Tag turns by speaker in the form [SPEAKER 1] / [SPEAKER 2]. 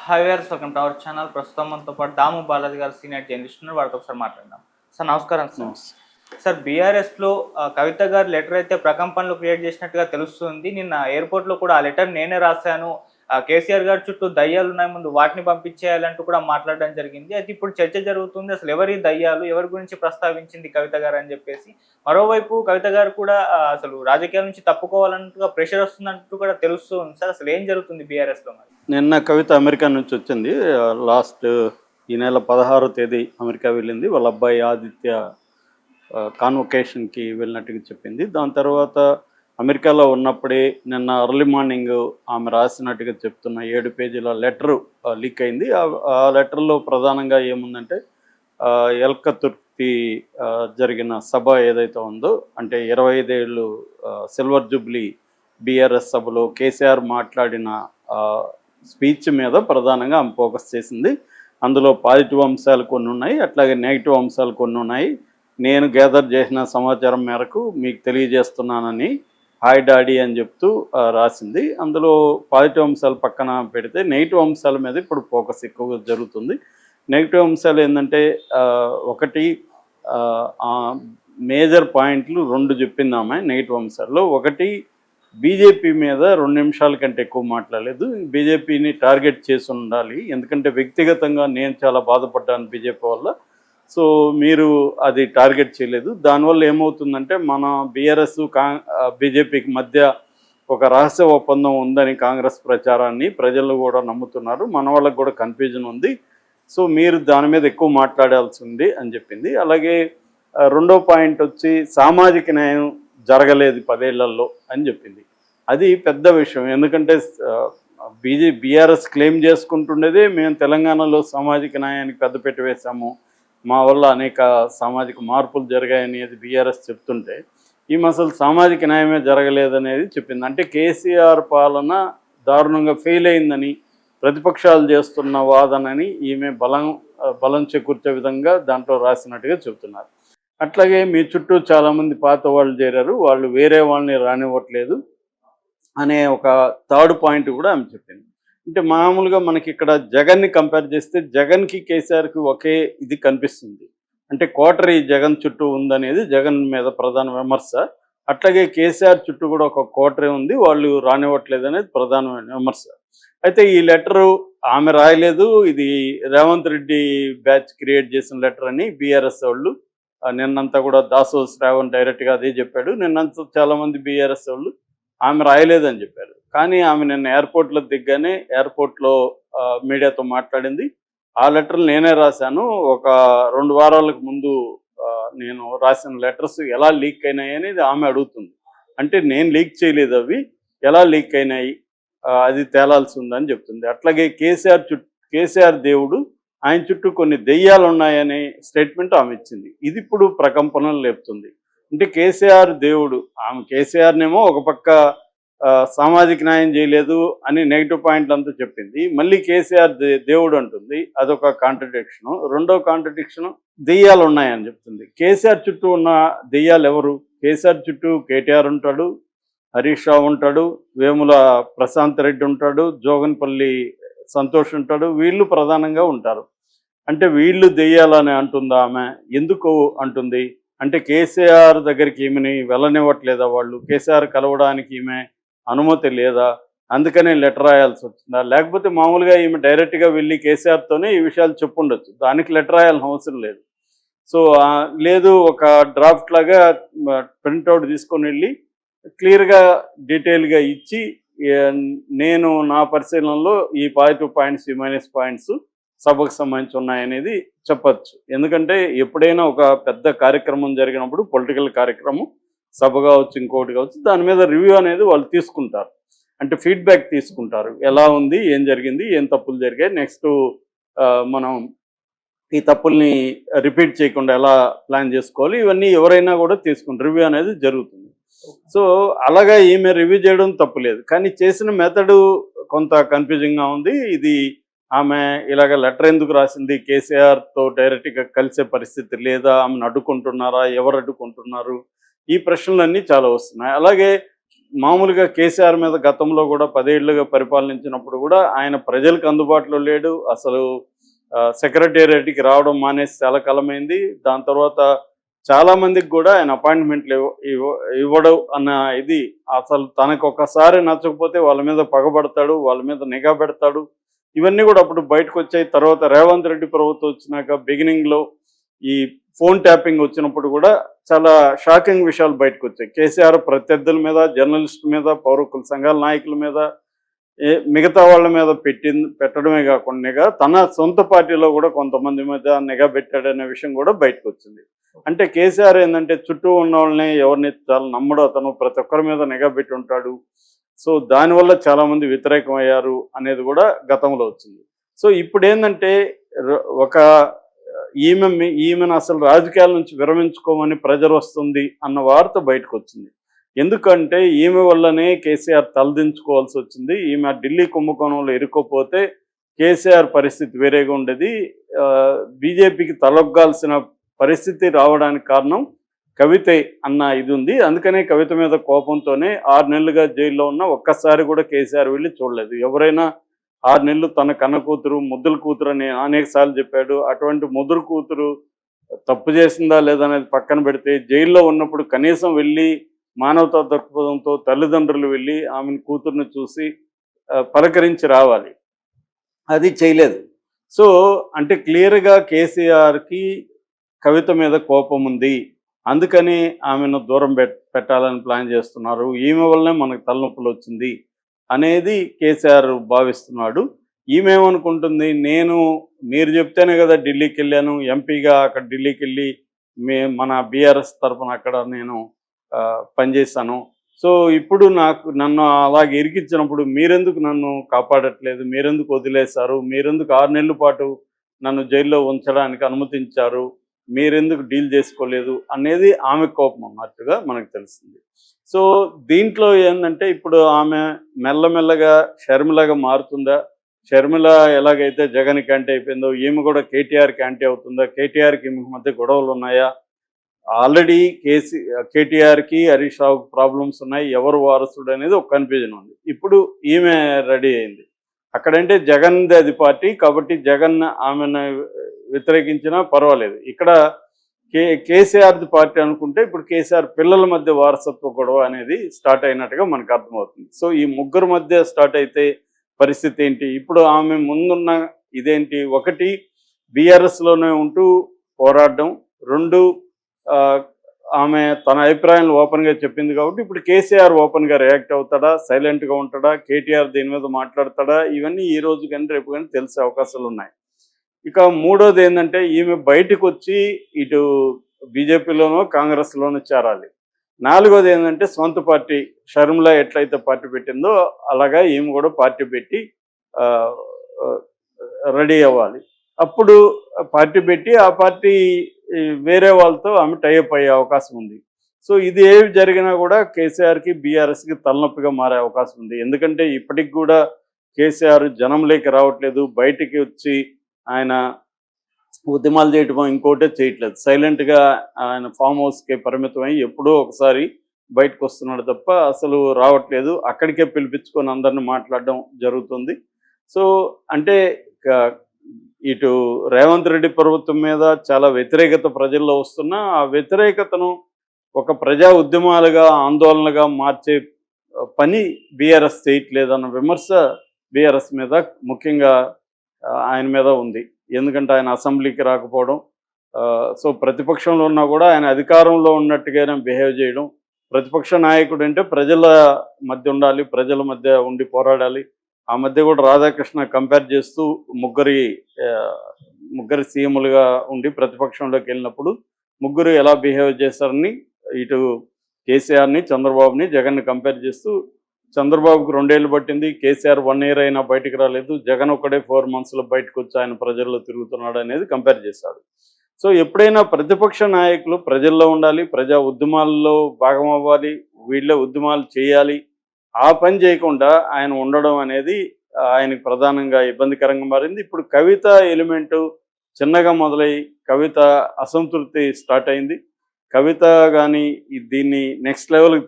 [SPEAKER 1] Hi viewers, welcome to our channel. ప్రస్తుతం మనతో పాటు దాము బాలాజీ గారు సీనియర్ జర్నలిస్ట్ ఉన్నారు. వారితో ఒకసారి మాట్లాడదాం. సార్ నమస్కారం సార్. సార్ బీఆర్ఎస్లో కవిత గారు లెటర్ అయితే ప్రకంపనలు క్రియేట్ చేసినట్టుగా తెలుస్తుంది. నిన్న ఎయిర్పోర్ట్లో కూడా ఆ లెటర్ నేనే రాశాను, కేసీఆర్ గారి చుట్టూ దయ్యాలు ఉన్నాయి, ముందు వాటిని పంపించేయాలంటూ కూడా మాట్లాడడం జరిగింది. అయితే ఇప్పుడు చర్చ జరుగుతుంది, అసలు ఎవరి దయ్యాలు, ఎవరి గురించి ప్రస్తావించింది కవిత గారు అని చెప్పేసి. మరోవైపు కవిత గారు కూడా అసలు రాజకీయాల నుంచి తప్పుకోవాలంటూ ప్రెషర్ వస్తుందంటూ కూడా తెలుస్తుంది. సార్ అసలు ఏం జరుగుతుంది బీఆర్ఎస్లో? మరి
[SPEAKER 2] నిన్న కవిత అమెరికా నుంచి వచ్చింది. లాస్ట్ ఈ నెల 16వ తేదీ అమెరికా వెళ్ళింది. వాళ్ళ అబ్బాయి ఆదిత్య కాన్వొకేషన్కి వెళ్ళినట్టుగా చెప్పింది. దాని తర్వాత అమెరికాలో ఉన్నప్పుడే నిన్న ఎర్లీ మార్నింగ్ ఆమె రాసినట్టుగా చెప్తున్న 7 పేజీల లెటరు లీక్ అయింది. ఆ లెటర్లో ప్రధానంగా ఏముందంటే ఎల్కతుర్తి జరిగిన సభ ఏదైతే ఉందో, అంటే 25 ఏళ్ళు సిల్వర్ జూబ్లీ బీఆర్ఎస్ సభలో కేసీఆర్ మాట్లాడిన స్పీచ్ మీద ప్రధానంగా ఆమె ఫోకస్ చేసింది. అందులో పాజిటివ్ అంశాలు కొన్ని ఉన్నాయి, అట్లాగే నెగిటివ్ అంశాలు కొన్ని ఉన్నాయి. నేను గ్యాదర్ చేసిన సమాచారం మేరకు మీకు తెలియజేస్తున్నానని హాయ్ డాడీ అని చెప్తూ రాసింది. అందులో పాజిటివ్ అంశాలు పక్కన పెడితే నెగిటివ్ అంశాల మీద ఇప్పుడు ఫోకస్ ఎక్కువగా జరుగుతుంది. నెగిటివ్ అంశాలు ఏంటంటే, ఒకటి మేజర్ పాయింట్లు 2 చెప్పింది ఆమె నెగిటివ్ అంశాల్లో. ఒకటి, బీజేపీ మీద 2 నిమిషాల కంటే ఎక్కువ మాట్లాడలేదు. బీజేపీని టార్గెట్ చేసి ఉండాలి, ఎందుకంటే వ్యక్తిగతంగా నేను చాలా బాధపడ్డాను బీజేపీ వల్ల. సో మీరు అది టార్గెట్ చేయలేదు. దానివల్ల ఏమవుతుందంటే, మన బీఆర్ఎస్ బీజేపీకి మధ్య ఒక రహస్య ఒప్పందం ఉందని కాంగ్రెస్ ప్రచారాన్ని ప్రజలు కూడా నమ్ముతున్నారు, మన వాళ్ళకి కూడా కన్ఫ్యూజన్ ఉంది. సో మీరు దాని మీద ఎక్కువ మాట్లాడాల్సి ఉంది అని చెప్పింది. అలాగే రెండో పాయింట్ వచ్చి, సామాజిక న్యాయం జరగలేదు 10 ఏళ్లలో అని చెప్పింది. అది పెద్ద విషయం, ఎందుకంటే బీఆర్ఎస్ క్లెయిమ్ చేసుకుంటుండేదే మేము తెలంగాణలో సామాజిక న్యాయానికి పెద్దపీట వేశాము, మా వల్ల అనేక సామాజిక మార్పులు జరిగాయనేది బీఆర్ఎస్ చెప్తుంటే, ఈమె అసలు సామాజిక న్యాయమే జరగలేదనేది చెప్పింది. అంటే కేసీఆర్ పాలన దారుణంగా ఫెయిల్ అయిందని ప్రతిపక్షాలు చేస్తున్న వాదనని ఈమె బలం చేకూర్చే విధంగా దాంట్లో రాసినట్టుగా చెబుతున్నారు. అట్లాగే మీ చుట్టూ చాలామంది పాత వాళ్ళు చేరారు, వాళ్ళు వేరే వాళ్ళని రానివ్వట్లేదు అనే ఒక థర్డ్ పాయింట్ కూడా ఆమె చెప్పింది. అంటే మామూలుగా మనకి ఇక్కడ జగన్ని కంపేర్ చేస్తే జగన్కి కేసీఆర్కి ఒకే ఇది కనిపిస్తుంది. అంటే కోటరీ జగన్ చుట్టూ ఉందనేది జగన్ మీద ప్రధాన విమర్శ. అట్లాగే కేసీఆర్ చుట్టూ కూడా ఒక కోటరీ ఉంది, వాళ్ళు రానివ్వట్లేదు అనేది ప్రధానమైన విమర్శ. అయితే ఈ లెటరు ఆమె రాయలేదు, ఇది రేవంత్ రెడ్డి బ్యాచ్ క్రియేట్ చేసిన లెటర్ అని బీఆర్ఎస్ వాళ్ళు నిన్నంతా కూడా దాసో శ్రావణ్ డైరెక్ట్గా అదే చెప్పాడు. నిన్నంతా చాలామంది బీఆర్ఎస్ వాళ్ళు ఆమె రాయలేదని చెప్పారు. కానీ ఆమె నిన్న ఎయిర్పోర్ట్లో దిగ్గానే ఎయిర్పోర్ట్లో మీడియాతో మాట్లాడింది. ఆ లెటర్లు నేనే రాశాను, ఒక 2 వారాలకు ముందు నేను రాసిన లెటర్స్ ఎలా లీక్ అయినాయి అనేది ఆమె అడుగుతుంది. అంటే నేను లీక్ చేయలేదు, అవి ఎలా లీక్ అయినాయి అది తేలాల్సి ఉందని చెప్తుంది. అట్లాగే కేసీఆర్ దేవుడు, ఆయన చుట్టూ కొన్ని దెయ్యాలు ఉన్నాయనే స్టేట్మెంట్ ఆమె ఇచ్చింది. ఇది ఇప్పుడు ప్రకంపనలు లేపుతుంది. అంటే కేసీఆర్ దేవుడు, ఆమె కేసీఆర్నేమో ఒక పక్క సామాజిక న్యాయం చేయలేదు అని నెగిటివ్ పాయింట్లు అంతా చెప్పింది, మళ్ళీ కేసీఆర్ దేవుడు అంటుంది, అదొక కాంట్రడిక్షను. రెండో కాంట్రడిక్షను, దెయ్యాలు ఉన్నాయని చెప్తుంది. కేసీఆర్ చుట్టూ ఉన్న దెయ్యాలు ఎవరు? కేసీఆర్ చుట్టూ కేటీఆర్ ఉంటాడు, హరీష్ రావు ఉంటాడు, వేముల ప్రశాంత్ రెడ్డి ఉంటాడు, జోగన్పల్లి సంతోష్ ఉంటాడు, వీళ్ళు ప్రధానంగా ఉంటారు. అంటే వీళ్ళు దెయ్యాలని అంటుందా ఆమె? ఎందుకు అంటుంది అంటే, కేసీఆర్ దగ్గరికి ఈమెని వెళ్ళనివ్వట్లేదా వాళ్ళు? కేసీఆర్ కలవడానికి ఈమె అనుమతి లేదా, అందుకనే లెటర్ రాయాల్సి వచ్చిందా? లేకపోతే మామూలుగా ఈమె డైరెక్ట్గా వెళ్ళి కేసీఆర్తోనే ఈ విషయాలు చెప్పుండొచ్చు, దానికి లెటర్ రాయాల్సిన అవసరం లేదు. సో లేదు, ఒక డ్రాఫ్ట్ లాగా ప్రింట్అవుట్ తీసుకొని వెళ్ళి క్లియర్గా డీటెయిల్గా ఇచ్చి, నేను నా పరిశీలనలో ఈ పాజిటివ్ పాయింట్స్, ఈ మైనస్ పాయింట్స్ సభకు సంబంధించి ఉన్నాయనేది చెప్పచ్చు. ఎందుకంటే ఎప్పుడైనా ఒక పెద్ద కార్యక్రమం జరిగినప్పుడు, పొలిటికల్ కార్యక్రమం, సభ కావచ్చు, ఇంకోటి కావచ్చు, దాని మీద రివ్యూ అనేది వాళ్ళు తీసుకుంటారు. అంటే ఫీడ్బ్యాక్ తీసుకుంటారు, ఎలా ఉంది, ఏం జరిగింది, ఏం తప్పులు జరిగాయి, నెక్స్ట్ మనం ఈ తప్పుల్ని రిపీట్ చేయకుండా ఎలా ప్లాన్ చేసుకోవాలి, ఇవన్నీ ఎవరైనా కూడా తీసుకుంటారు, రివ్యూ అనేది జరుగుతుంది. సో అలాగా ఈమె రివ్యూ చేయడం తప్పులేదు, కానీ చేసిన మెథడు కొంత కన్ఫ్యూజింగ్గా ఉంది. ఇది ఆమె ఇలాగ లెటర్ ఎందుకు రాసింది? కేసీఆర్తో డైరెక్ట్గా కలిసే పరిస్థితి లేదా, ఆమెను అడ్డుకుంటున్నారా, ఎవరు అడ్డుకుంటున్నారు, ఈ ప్రశ్నలన్నీ చాలా వస్తున్నాయి. అలాగే మామూలుగా కేసీఆర్ మీద గతంలో కూడా 10 ఏళ్లుగా పరిపాలించినప్పుడు కూడా ఆయన ప్రజలకు అందుబాటులో లేడు. అసలు సెక్రటేరియట్కి రావడం మానేసి చాలా కాలమైంది. దాని తర్వాత చాలా మందికి కూడా ఆయన అపాయింట్మెంట్లు ఇవ్వడం అన్న ఇది, అసలు తనకు ఒకసారి నచ్చకపోతే వాళ్ళ మీద పగబడతాడు, వాళ్ళ మీద నిఘా పెడతాడు. ఇవన్నీ కూడా అప్పుడు బయటకు వచ్చాయి. తర్వాత రేవంత్ రెడ్డి ప్రభుత్వం వచ్చినాక బిగినింగ్లో ఈ ఫోన్ ట్యాపింగ్ వచ్చినప్పుడు కూడా చాలా షాకింగ్ విషయాలు బయటకు వచ్చాయి. కేసీఆర్ ప్రత్యర్థుల మీద, జర్నలిస్టుల మీద, పౌర హక్కుల సంఘాల నాయకుల మీద, మిగతా వాళ్ళ మీద పెట్టడమే కాకుండా తన సొంత పార్టీలో కూడా కొంతమంది మీద నిఘా పెట్టాడనే విషయం కూడా బయటకు వచ్చింది. అంటే కేసీఆర్ ఏంటంటే చుట్టూ ఉన్న వాళ్ళని ఎవరిని చాలా నమ్మడు, అతను ప్రతి ఒక్కరి మీద నిఘా పెట్టి ఉంటాడు. సో దానివల్ల చాలామంది వ్యతిరేకం అయ్యారు అనేది కూడా గతంలో వచ్చింది. సో ఇప్పుడు ఏంటంటే ఒక ఈమెను అసలు రాజకీయాల నుంచి విరమించుకోమని ప్రెజర్ వస్తుంది అన్న వార్త బయటకు వచ్చింది. ఎందుకంటే ఈమె వల్లనే కేసీఆర్ తలదించుకోవాల్సి వచ్చింది. ఈమె ఢిల్లీ కుంభకోణంలో ఇరుక్కోపోతే కేసీఆర్ పరిస్థితి వేరేగా ఉండేది. బీజేపీకి తలొగ్గాల్సిన పరిస్థితి రావడానికి కారణం కవితే అన్న ఇది ఉంది. అందుకనే కవిత మీద కోపంతోనే 6 నెలలుగా జైల్లో ఉన్న ఒక్కసారి కూడా కేసీఆర్ వెళ్ళి చూడలేదు. ఎవరైనా 6 నెలలు తన కన్న కూతురు, ముద్దుల కూతురు అని అనేక సార్లు చెప్పాడు. అటువంటి ముద్దుల కూతురు తప్పు చేసిందా లేదనేది పక్కన పెడితే, జైల్లో ఉన్నప్పుడు కనీసం వెళ్ళి మానవతా దృక్పథంతో తల్లిదండ్రులు వెళ్ళి ఆమెను కూతురుని చూసి పలకరించి రావాలి. అది చేయలేదు. సో అంటే క్లియర్గా కేసీఆర్కి కవిత మీద కోపం ఉంది, అందుకని ఆమెను దూరం పెట్టాలని ప్లాన్ చేస్తున్నారు, ఈమె వల్లనే మనకు తలనొప్పులు వచ్చింది అనేది కేసీఆర్ భావిస్తున్నాడు. ఈమె ఏమనుకుంటుంది, మీరు చెప్తేనే కదా ఢిల్లీకి వెళ్ళాను, ఎంపీగా అక్కడ ఢిల్లీకి వెళ్ళి మన బీఆర్ఎస్ తరఫున అక్కడ నేను పనిచేశాను. సో ఇప్పుడు నన్ను అలాగే ఇరికించినప్పుడు మీరెందుకు నన్ను కాపాడట్లేదు, మీరెందుకు వదిలేశారు, మీరెందుకు 6 నెలల పాటు నన్ను జైల్లో ఉంచడానికి అనుమతించారు, మీరెందుకు డీల్ చేసుకోలేదు అనేది ఆమె కోపం అన్నట్టుగా మనకు తెలిసింది. సో దీంట్లో ఏంటంటే ఇప్పుడు ఆమె మెల్లమెల్లగా షర్మిలగా మారుతుందా, షర్మిల ఎలాగైతే జగన్కి యాంటీ అయిపోయిందో ఈమె కూడా కేటీఆర్కి యాంటీ అవుతుందా, కేటీఆర్కి ఈమె మధ్య గొడవలు ఉన్నాయా, ఆల్రెడీ కేటీఆర్కి హరీష్ రావుకి ప్రాబ్లమ్స్ ఉన్నాయి, ఎవరు వారసుడు అనేది ఒక కన్ఫ్యూజన్ ఉంది. ఇప్పుడు ఈమె రెడీ అయింది. అక్కడంటే జగన్ది అది పార్టీ కాబట్టి జగన్ ఆమెను వ్యతిరేకించినా పర్వాలేదు. ఇక్కడ కేసీఆర్ది పార్టీ అనుకుంటే ఇప్పుడు కేసీఆర్ పిల్లల మధ్య వారసత్వ గొడవ అనేది స్టార్ట్ అయినట్టుగా మనకు అర్థమవుతుంది. సో ఈ ముగ్గురు మధ్య స్టార్ట్ అయితే పరిస్థితి ఏంటి, ఇప్పుడు ఆమె ముందున్న ఇదేంటి, ఒకటి బీఆర్ఎస్లోనే ఉంటూ పోరాడడం, 2 ఆమె తన అభిప్రాయాలను ఓపెన్గా చెప్పింది కాబట్టి ఇప్పుడు కేసీఆర్ ఓపెన్గా రియాక్ట్ అవుతాడా, సైలెంట్గా ఉంటాడా, కేటీఆర్ దీని మీద మాట్లాడతాడా, ఇవన్నీ ఈ రోజు కానీ రేపు కానీ తెలిసే అవకాశాలు ఉన్నాయి. ఇక మూడోది ఏంటంటే ఈమె బయటకు వచ్చి ఇటు బీజేపీలోనో కాంగ్రెస్లోనో చేరాలి. 4వది ఏంటంటే సొంత పార్టీ, షర్మిల ఎట్లయితే పార్టీ పెట్టిందో అలాగా ఈమె కూడా పార్టీ పెట్టి రెడీ అవ్వాలి. అప్పుడు పార్టీ పెట్టి ఆ పార్టీ వేరే వాళ్ళతో ఆమె టైఅప్ అయ్యే అవకాశం ఉంది. సో ఇది ఏవి జరిగినా కూడా కేసీఆర్కి బీఆర్ఎస్కి తలనొప్పిగా మారే అవకాశం ఉంది. ఎందుకంటే ఇప్పటికి కూడా కేసీఆర్ జనంలోకి రావట్లేదు, బయటికి వచ్చి ఆయన ఉద్యమాలు చేయటమో ఇంకోటే చేయట్లేదు, సైలెంట్గా ఆయన ఫామ్ హౌస్కే పరిమితమై ఎప్పుడో ఒకసారి బయటకు వస్తున్నాడు తప్ప అసలు రావట్లేదు. అక్కడికే పిలిపించుకొని అందరిని మాట్లాడడం జరుగుతుంది. సో అంటే ఇటు రేవంత్ రెడ్డి ప్రభుత్వం మీద చాలా వ్యతిరేకత ప్రజల్లో వస్తున్నా ఆ వ్యతిరేకతను ఒక ప్రజా ఉద్యమాలుగా, ఆందోళనగా మార్చే పని బీఆర్ఎస్ చేయట్లేదన్న విమర్శ బీఆర్ఎస్ మీద ముఖ్యంగా ఆయన మీద ఉంది. ఎందుకంటే ఆయన అసెంబ్లీకి రాకపోవడం, సో ప్రతిపక్షంలో ఉన్నా కూడా ఆయన అధికారంలో ఉన్నట్టుగానే బిహేవ్ చేయడం. ప్రతిపక్ష నాయకుడు అంటే ప్రజల మధ్య ఉండాలి, ప్రజల మధ్య ఉండి పోరాడాలి. ఆ మధ్య కూడా రాధాకృష్ణ కంపేర్ చేస్తూ ముగ్గురు సీఎంలుగా ఉండి ప్రతిపక్షంలోకి వెళ్ళినప్పుడు ముగ్గురు ఎలా బిహేవ్ చేశారని ఇటు కేసీఆర్ని, చంద్రబాబుని, జగన్ని కంపేర్ చేస్తూ చంద్రబాబుకు 2 ఏళ్ళు పట్టింది, కేసీఆర్ 1 ఇయర్ అయినా బయటకు రాలేదు, జగన్ ఒకడే 4 monthsలో బయటకు వచ్చి ఆయన ప్రజల్లో తిరుగుతున్నాడు అనేది కంపేర్ చేశాడు. సో ఎప్పుడైనా ప్రతిపక్ష నాయకులు ప్రజల్లో ఉండాలి, ప్రజా ఉద్యమాల్లో భాగం అవ్వాలి, వీళ్ళే ఉద్యమాలు చేయాలి. ఆ పని చేయకుండా ఆయన ఉండడం అనేది ఆయనకు ప్రధానంగా ఇబ్బందికరంగా మారింది. ఇప్పుడు కవిత ఎలిమెంటు చిన్నగా మొదలై కవిత అసంతృప్తి స్టార్ట్ అయింది. కవిత కానీ దీన్ని నెక్స్ట్ లెవెల్కి